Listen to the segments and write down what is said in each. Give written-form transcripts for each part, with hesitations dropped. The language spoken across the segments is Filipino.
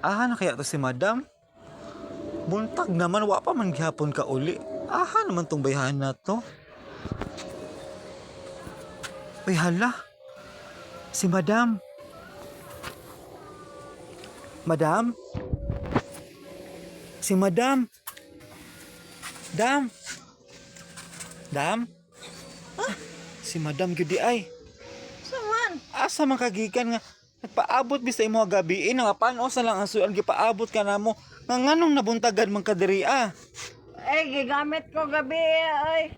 Aha na kaya to si madam? Buntag naman, wa pa man gihapon ka uli. Aha naman tong bayhan na to. Uy, hala. Si madam. Madam? Si madam. Dam. Dam? Si madam gyud di ay. Saman. Asa man kagikan nga nagpaabot bisa imo gabi nga panos na lang ang suan gipaabot ka namo. Nga nganong nabuntagan man ka diri ah. Gigamit ko gabi ay.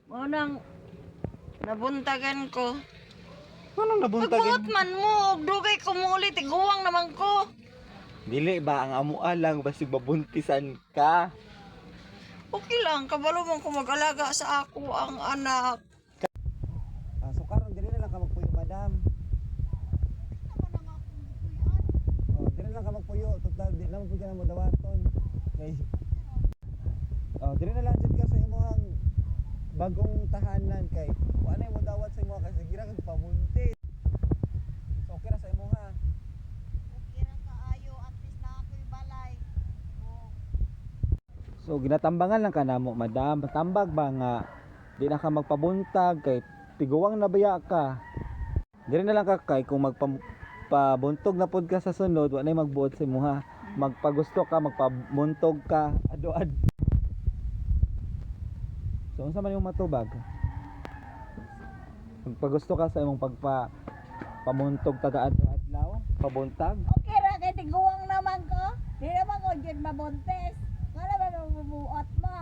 Munang nabuntagan ko. Nganong nabuntagan? Pagbuot man mo, og dugay ko mo ulit, iguwang naman ko. Dili ba ang amua lang basig babuntisan ka? Okay lang, kabalo man ko mag-alaga sa ako ang anak. So karon dili na lang ka magpuyo madam. Oh, dili lang ka magpuyo total di lang pud ka na modawaton. Kay dili na lang jud ka sa imong bagong tahanan kay wa na mo dawat sa imong kasi gira kag pabuntis. So okay ra sa imong ha. Okay ra kaayo, at least na ako'y balay. So ginatambangan lang ka namo madam, tambag ba nga di na ka magpabuntag kay tiguwang nabaya ka. Dili na lang ka kay kung magpabuntog na pod ka sa sunod, wa na magbuot sa imo ha. Magpagusto ka, magpabuntog ka, ado-ad. So unsa man yung matubag? Magpagusto ka sa imong pamuntog taga adlaw, pabuntag. Okay ra, kay tiguwang naman ko. Di naman ko dyan mabuntis. Wala ba mabubuot mo?